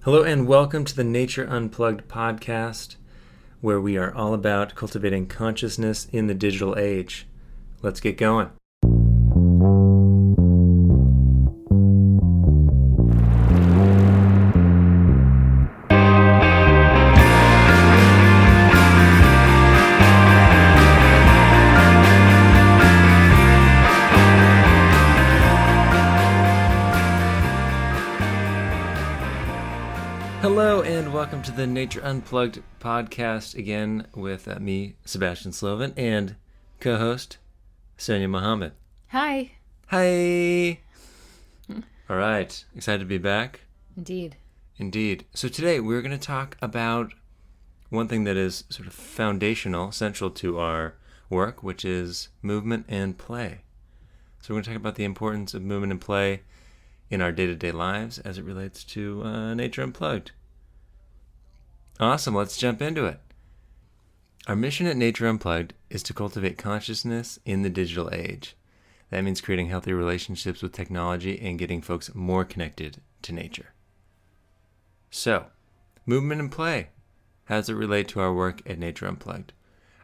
Hello and welcome to the Nature Unplugged podcast, where we are all about cultivating consciousness in the digital age. Let's get going. Hello and welcome to the Nature Unplugged podcast again with me, Sebastian Slovan, and co-host Sonia Mohammed. Hi. Hi. All right, excited to be back? Indeed. So today we're going to talk about one thing that is sort of foundational, central to our work, which is movement and play. So we're going to talk about the importance of movement and play in our day-to-day lives as it relates to Nature Unplugged. Awesome, let's jump into it. Our mission at Nature Unplugged is to cultivate consciousness in the digital age. That means creating healthy relationships with technology and getting folks more connected to nature. So, movement and play. How does it relate to our work at Nature Unplugged?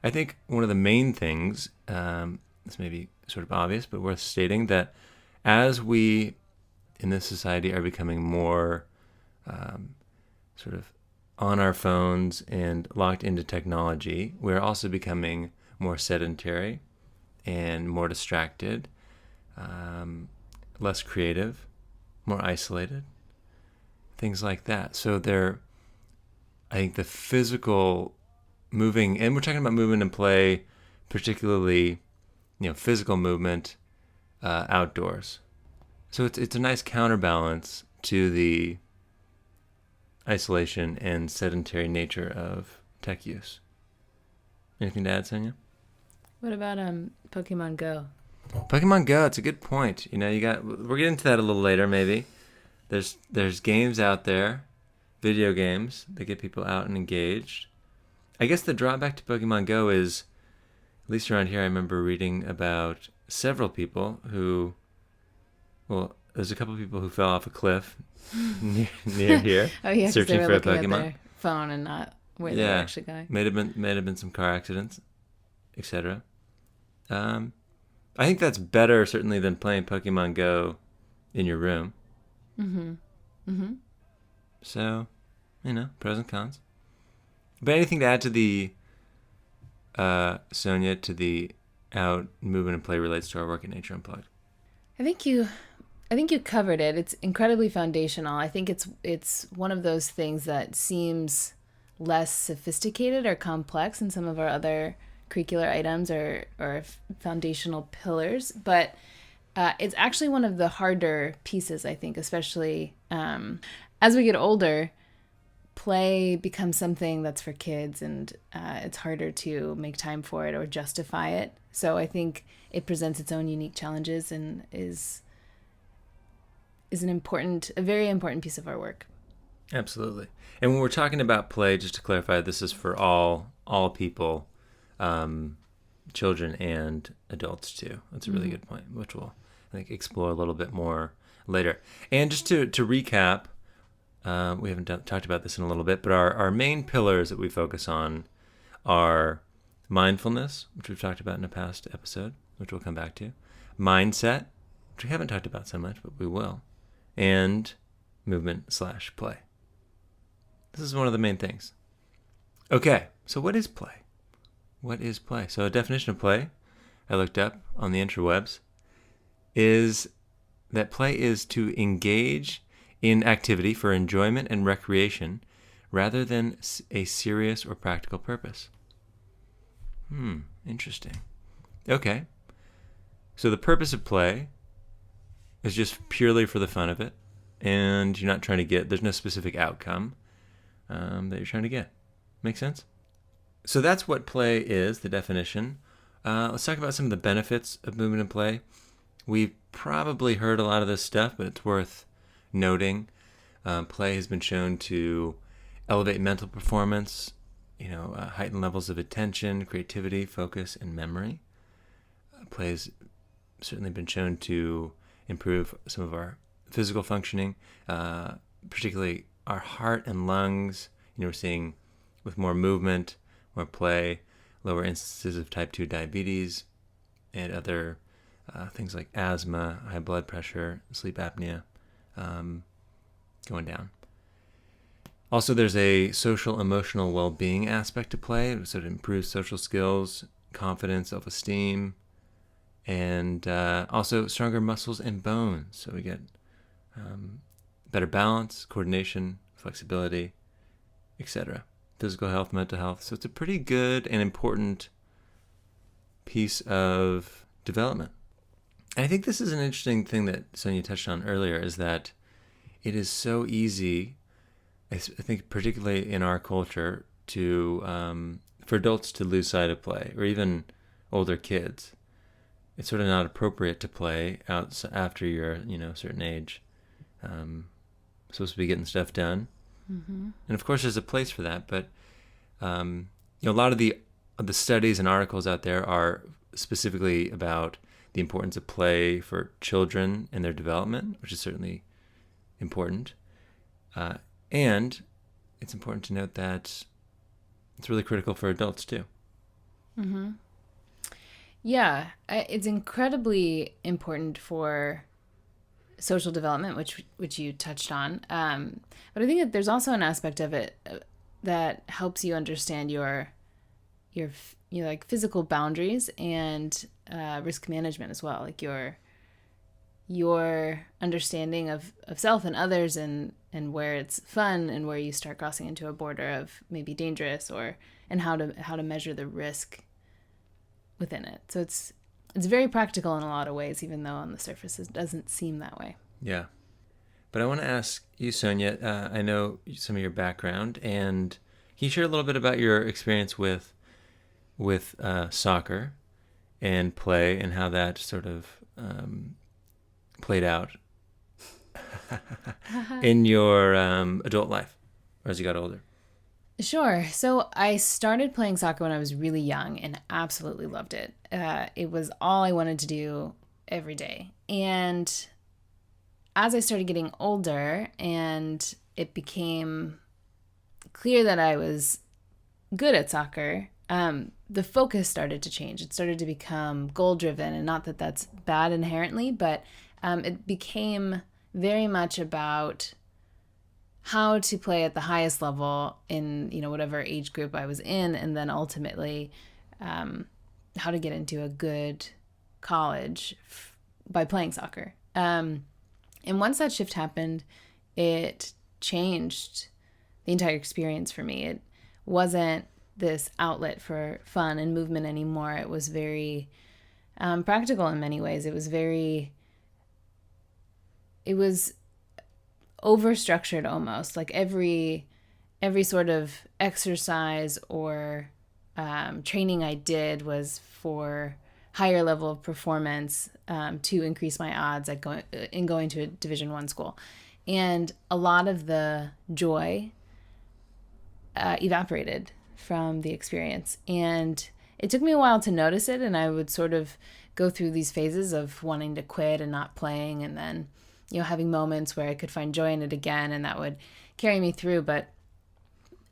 I think one of the main things, this may be sort of obvious, but worth stating, that as we in this society are becoming more sort of on our phones and locked into technology, we're also becoming more sedentary and more distracted, less creative, more isolated, things like that. So I think the physical moving, and we're talking about movement and play, particularly, physical movement outdoors. So it's a nice counterbalance to the isolation and sedentary nature of tech use. Anything to add, Sonia? What about Pokemon Go? Pokemon Go, it's a good point. We'll get into that a little later maybe. There's games out there, video games that get people out and engaged. I guess the drawback to Pokemon Go is, at least around here, I remember reading about several people who, well, there's a couple of people who fell off a cliff near here, Oh yeah, searching they for were a looking Pokemon. at their phone and not where they were actually going. May have been some car accidents, etc. I think that's better certainly than playing Pokemon Go in your room. So, pros and cons. But anything to add to the Sonia, to the how movement and play relates to our work at Nature Unplugged? I think you covered it. It's incredibly foundational. I think it's one of those things that seems less sophisticated or complex in some of our other curricular items or foundational pillars, but it's actually one of the harder pieces, I think, especially as we get older. Play becomes something that's for kids, and it's harder to make time for it or justify it. So I think it presents its own unique challenges and is a very important piece of our work. Absolutely. And when we're talking about play, just to clarify, this is for all people, children and adults too. That's a really good point, which we'll, I think, explore a little bit more later. And just to recap, we haven't talked about this in a little bit, but our main pillars that we focus on are mindfulness, which we've talked about in a past episode, which we'll come back to, mindset, which we haven't talked about so much, but we will, and movement/play. This is one of the main things. Okay, so what is play? What is play? So a definition of play I looked up on the interwebs is that play is to engage in activity for enjoyment and recreation rather than a serious or practical purpose. Interesting. Okay. So the purpose of play is just purely for the fun of it, and you're not trying to there's no specific outcome that you're trying to get. Make sense? So that's what play is, the definition. Let's talk about some of the benefits of movement and play. We've probably heard a lot of this stuff, but it's worth noting. Play has been shown to elevate mental performance, heighten levels of attention, creativity, focus, and memory. Play has certainly been shown to improve some of our physical functioning, particularly our heart and lungs. We're seeing with more movement, more play, lower instances of type 2 diabetes and other things like asthma, high blood pressure, sleep apnea going down. Also, there's a social emotional well-being aspect to play. It sort of improves social skills, confidence, self-esteem, and also stronger muscles and bones. So we get better balance, coordination, flexibility, etc. Physical health, mental health. So it's a pretty good and important piece of development. And I think this is an interesting thing that Sonia touched on earlier, is that it is so easy, I think particularly in our culture, to for adults to lose sight of play, or even older kids. It's sort of not appropriate to play out after you're, a certain age. Supposed to be getting stuff done. Mm-hmm. And of course there's a place for that, but a lot of the studies and articles out there are specifically about the importance of play for children and their development, which is certainly important. And it's important to note that it's really critical for adults too. Mm-hmm. Yeah, it's incredibly important for social development, which you touched on. But I think that there's also an aspect of it that helps you understand your like physical boundaries and risk management as well, like your understanding of self and others, and where it's fun and where you start crossing into a border of maybe dangerous, and how to measure the risk within it. So it's very practical in a lot of ways, even though on the surface it doesn't seem that way. Yeah. But I want to ask you, Sonia, I know some of your background, and can you share a little bit about your experience with soccer and play, and how that sort of played out in your adult life, or as you got older? Sure. So I started playing soccer when I was really young and absolutely loved it. It was all I wanted to do every day. And as I started getting older and it became clear that I was good at soccer, the focus started to change. It started to become goal-driven, and not that that's bad inherently, but it became very much about how to play at the highest level in, whatever age group I was in, and then ultimately how to get into a good college by playing soccer. And once that shift happened, it changed the entire experience for me. It wasn't this outlet for fun and movement anymore. It was very practical in many ways. It was over-structured almost. Like every sort of exercise or training I did was for higher level of performance, to increase my odds at going to a Division I school. And a lot of the joy evaporated from the experience. And it took me a while to notice it, and I would sort of go through these phases of wanting to quit and not playing, and then having moments where I could find joy in it again, and that would carry me through. But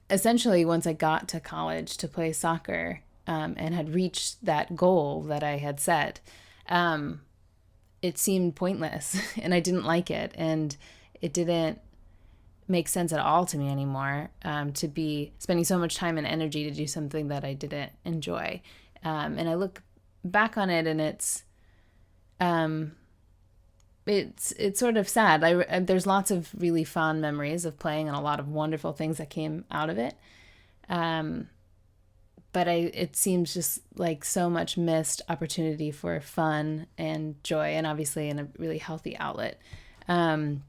essentially, once I got to college to play soccer, and had reached that goal that I had set, it seemed pointless, and I didn't like it, and it didn't make sense at all to me anymore, to be spending so much time and energy to do something that I didn't enjoy. And I look back on it, and it's sort of sad. There's lots of really fond memories of playing and a lot of wonderful things that came out of it. But it seems just like so much missed opportunity for fun and joy, and obviously in a really healthy outlet. And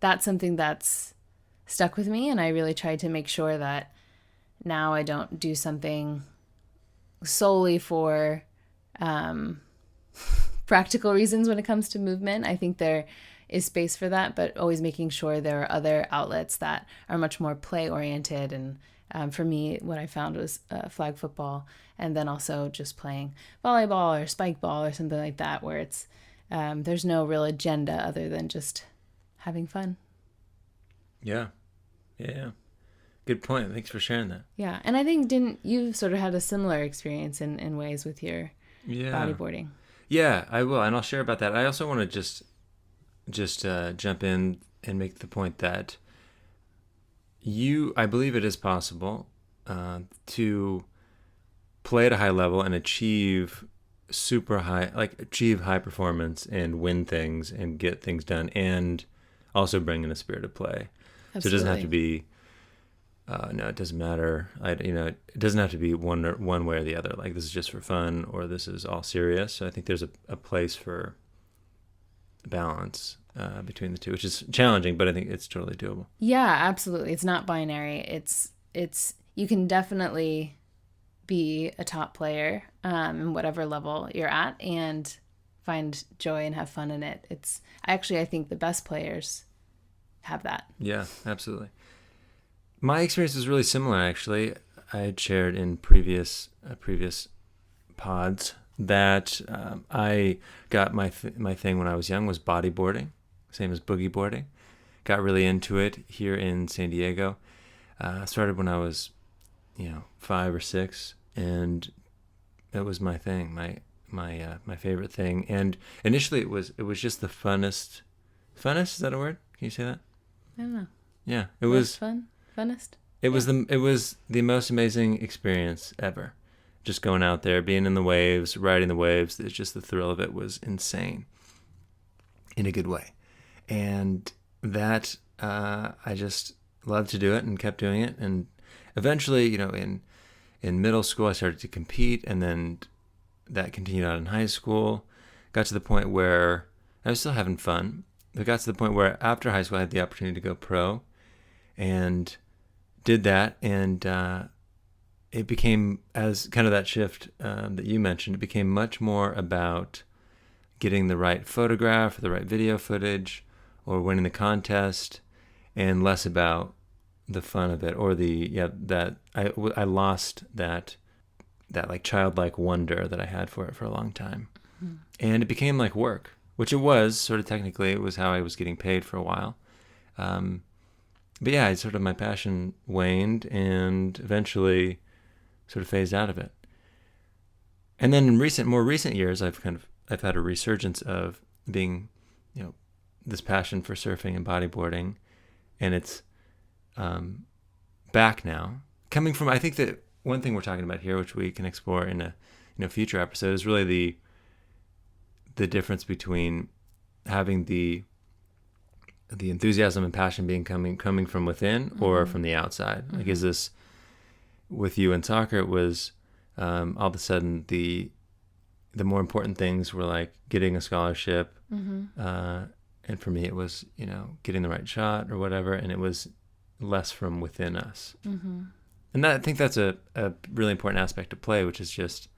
that's something that's stuck with me, and I really tried to make sure that now I don't do something solely for practical reasons when it comes to movement. I think there is space for that, but always making sure there are other outlets that are much more play oriented. And for me, what I found was flag football, and then also just playing volleyball or spike ball or something like that, where it's there's no real agenda other than just having fun. Yeah. Yeah. Good point. Thanks for sharing that. Yeah. And I think didn't you sort of had a similar experience in ways with your Yeah. bodyboarding? Yeah, I will, and I'll share about that. I also want to just jump in and make the point that I believe it is possible to play at a high level and achieve super high, like achieve high performance and win things and get things done, and also bring in a spirit of play. So it doesn't have to Absolutely. be. No, it doesn't matter. It doesn't have to be one way or the other. Like this is just for fun, or this is all serious. So I think there's a place for balance between the two, which is challenging, but I think it's totally doable. Yeah, absolutely. It's not binary. It's you can definitely be a top player in whatever level you're at and find joy and have fun in it. It's actually I think the best players have that. Yeah, absolutely. My experience is really similar, actually. I had shared in previous pods that I got my thing when I was young was bodyboarding, same as boogie boarding. Got really into it here in San Diego. Started when I was, 5 or 6, and it was my thing, my favorite thing. And initially, it was just the funnest. Funnest, is that a word? Can you say that? I don't know. Yeah, it Most was. fun? Funnest? It was the most amazing experience ever. Just going out there, being in the waves, riding the waves. It's just the thrill of it was insane, in a good way. And that I just loved to do it and kept doing it. And eventually, in middle school, I started to compete, and then that continued on in high school. Got to the point where I was still having fun. It got to the point where after high school, I had the opportunity to go pro, and did that, and it became, as kind of that shift that you mentioned, it became much more about getting the right photograph, or the right video footage, or winning the contest, and less about the fun of it, or that I lost that like childlike wonder that I had for it for a long time. Mm-hmm. And it became like work, which it was sort of technically. It was how I was getting paid for a while. But yeah, my passion waned and eventually sort of phased out of it. And then in more recent years, I've had a resurgence of being, this passion for surfing and bodyboarding, and it's back now. Coming from, I think that one thing we're talking about here, which we can explore in a future episode, is really the difference between having the enthusiasm and passion coming from within or from the outside. Like, is this with you in soccer? It was all of a sudden the more important things were like getting a scholarship, and for me it was getting the right shot or whatever, and it was less from within us. And I think that's a really important aspect of play, which is just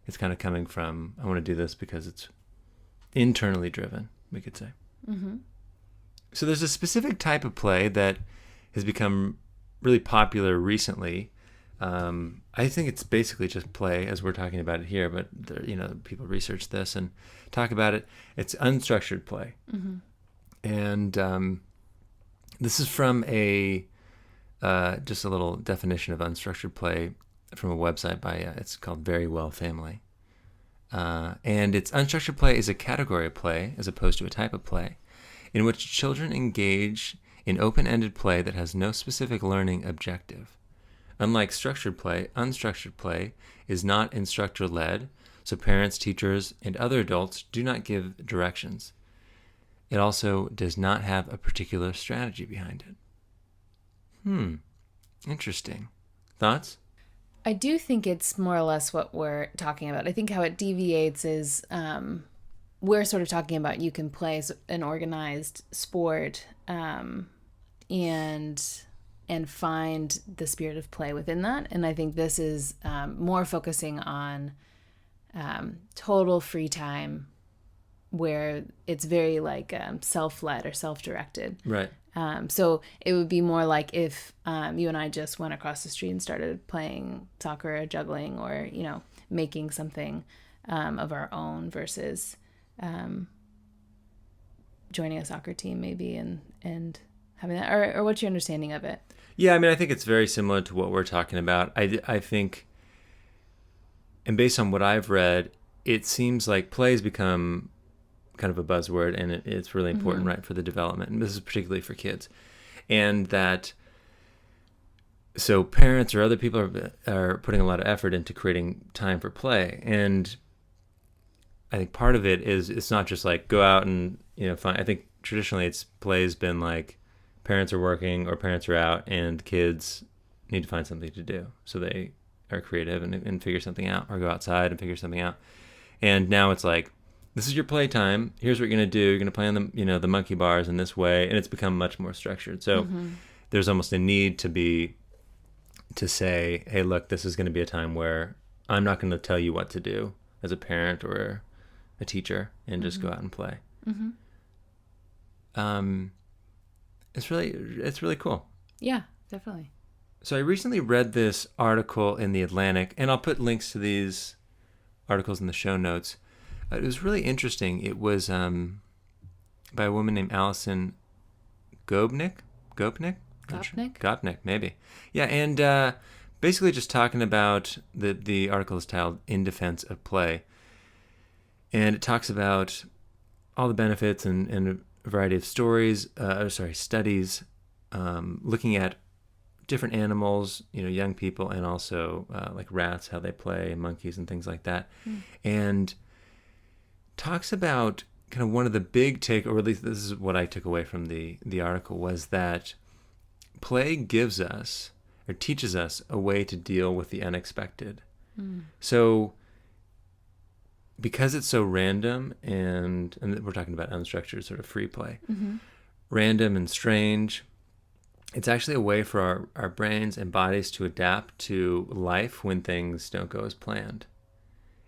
it's kind of coming from, I want to do this because it's internally driven, we could say. So there's a specific type of play that has become really popular recently. I think it's basically just play as we're talking about it here, but people research this and talk about it. It's unstructured play. And this is from just a little definition of unstructured play from a website by, it's called Very Well Family. And it's unstructured play is a category of play as opposed to a type of play in which children engage in open-ended play that has no specific learning objective. Unlike structured play, unstructured play is not instructor-led, so parents, teachers, and other adults do not give directions. It also does not have a particular strategy behind it. Interesting. Thoughts? I do think it's more or less what we're talking about. I think how it deviates is we're sort of talking about you can play an organized sport and find the spirit of play within that. And I think this is more focusing on total free time where it's very like self-led or self-directed. Right. So it would be more like if you and I just went across the street and started playing soccer or juggling or, making something of our own versus joining a soccer team maybe and having that, or what's your understanding of it? Yeah, I mean, I think it's very similar to what we're talking about. I think, and based on what I've read, it seems like play's become kind of a buzzword, and it's really important, right, for the development. And this is particularly for kids. And that, so parents or other people are putting a lot of effort into creating time for play. And I think part of it is it's not just like go out and, find. I think traditionally play's been like parents are working or parents are out and kids need to find something to do. So they are creative and figure something out, or go outside and figure something out. And now it's like, this is your playtime. Here's what you're going to do. You're going to play on the monkey bars in this way. And it's become much more structured. So there's almost a need to say, hey, look, this is going to be a time where I'm not going to tell you what to do as a parent or a teacher, and just go out and play. It's really cool. Yeah, definitely. So I recently read this article in The Atlantic, and I'll put links to these articles in the show notes. It was really interesting. It was by a woman named Alison Gopnik, maybe. Yeah, and basically just talking about the article is titled "In Defense of Play," and it talks about all the benefits and a variety of studies, looking at different animals, young people, and also like rats, how they play, and monkeys and things like that, and talks about kind of one of the big or at least this is what I took away from the article, was that play gives us or teaches us a way to deal with the unexpected. So because it's so random and we're talking about unstructured sort of free play, random and strange, it's actually a way for our brains and bodies to adapt to life when things don't go as planned.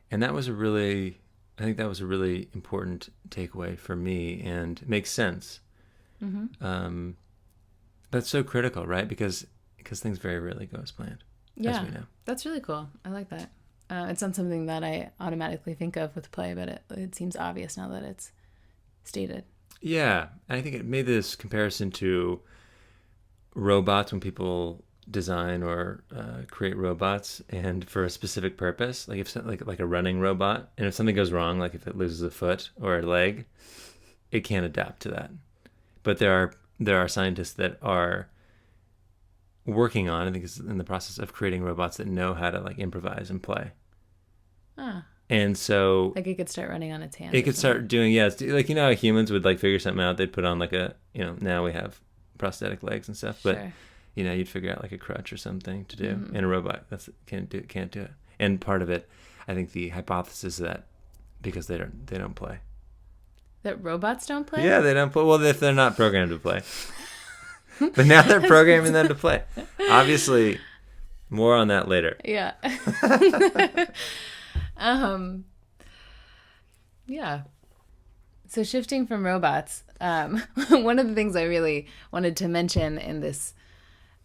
And I think that was a really important takeaway for me, and it makes sense. That's so critical, right? Because things very rarely go as planned, as we know. That's really cool. I like that. It's not something that I automatically think of with play, but it seems obvious now that it's stated. Yeah, I think it made this comparison to robots, when people design or create robots and for a specific purpose, like if like a running robot, and if something goes wrong, like if it loses a foot or a leg, it can't adapt to that. But there are scientists that are working on, I think it's in the process of creating robots that know how to like improvise and play. And so like it could start running on its hands. It could start doing, like, how humans would like figure something out. They'd put on like now we have prosthetic legs and stuff, but Sure. You'd figure out like a crutch or something to do. And a robot can't do it. And part of it, I think the hypothesis is that because they don't play. That robots don't play? Yeah, they don't play. Well, if they're not programmed to play. But now they're programming them to play. Obviously, more on that later. Yeah. Yeah. So shifting from robots, one of the things I really wanted to mention in this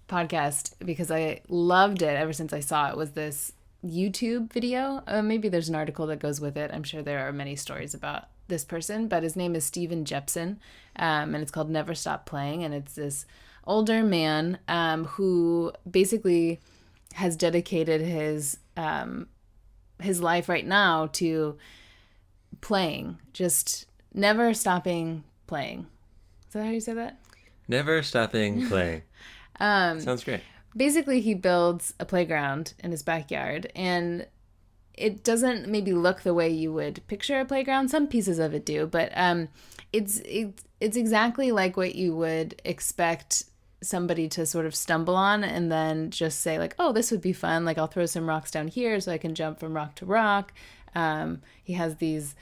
podcast, because I loved it ever since I saw it, was this YouTube video. Maybe there's an article that goes with it. I'm sure there are many stories about this person, but his name is Stephen Jepson, and it's called Never Stop Playing. And it's this older man who basically has dedicated his life right now to playing, just never stopping playing. Is that how you say that? Never stopping playing. Sounds great. Basically, he builds a playground in his backyard, and it doesn't maybe look the way you would picture a playground. Some pieces of it do, but it's exactly like what you would expect somebody to sort of stumble on and then just say like, oh, this would be fun. Like, I'll throw some rocks down here so I can jump from rock to rock. He has these,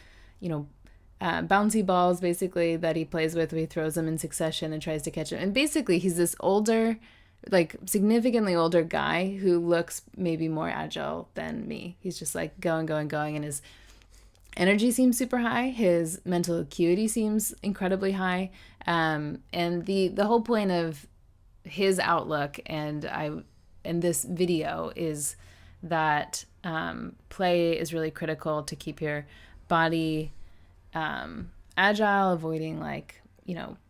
bouncy balls basically that he plays with, where he throws them in succession and tries to catch them. And basically he's this older, like significantly older guy who looks maybe more agile than me. He's just like going, and his energy seems super high. His mental acuity seems incredibly high. And the whole point of his outlook and this video is that play is really critical to keep your body agile, avoiding like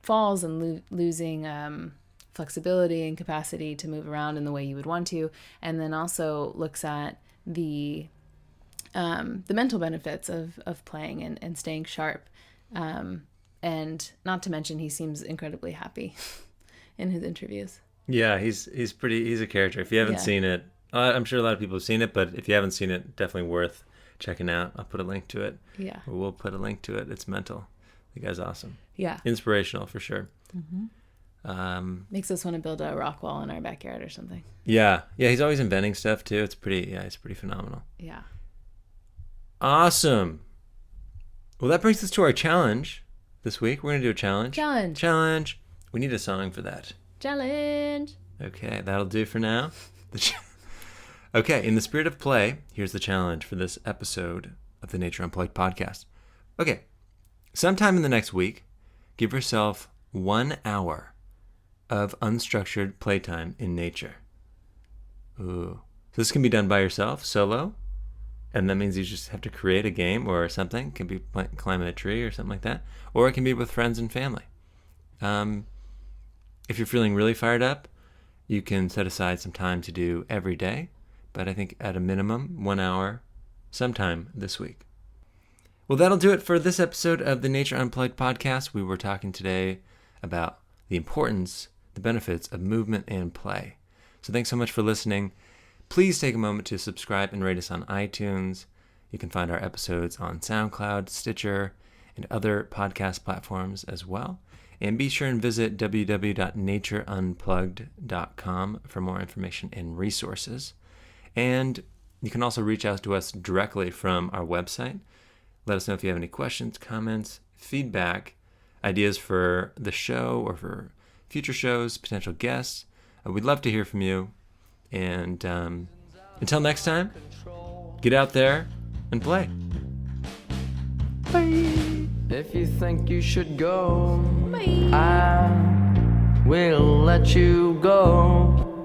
falls and losing flexibility and capacity to move around in the way you would want to, and then also looks at the mental benefits of playing and staying sharp. And not to mention, he seems incredibly happy in his interviews. Yeah, he's a character. If you haven't seen it, I'm sure a lot of people have seen it, but if you haven't seen it, definitely worth checking out. I'll put a link to it. Yeah. Or we'll put a link to it. It's mental. The guy's awesome. Yeah. Inspirational for sure. Mm-hmm. Makes us want to build a rock wall in our backyard or something. Yeah. Yeah, he's always inventing stuff too. It's pretty phenomenal. Yeah. Awesome. Well, that brings us to our challenge this week. We're going to do a challenge. Challenge. We need a song for that. Challenge. Okay, that'll do for now. Okay, in the spirit of play, here's the challenge for this episode of the Nature Unplugged podcast. Okay, sometime in the next week, give yourself 1 hour of unstructured playtime in nature. Ooh. So this can be done by yourself, solo, and that means you just have to create a game or something. It can be climbing a tree or something like that. Or it can be with friends and family. If you're feeling really fired up, you can set aside some time to do every day. But I think at a minimum, 1 hour sometime this week. Well, that'll do it for this episode of the Nature Unplugged podcast. We were talking today about the importance, the benefits of movement and play. So thanks so much for listening. Please take a moment to subscribe and rate us on iTunes. You can find our episodes on SoundCloud, Stitcher, and other podcast platforms as well. And be sure and visit www.natureunplugged.com for more information and resources. And you can also reach out to us directly from our website. Let us know if you have any questions, comments, feedback, ideas for the show or for future shows, potential guests. We'd love to hear from you. And until next time, get out there and play. Bye. If you think you should go, Bye. I will let you go.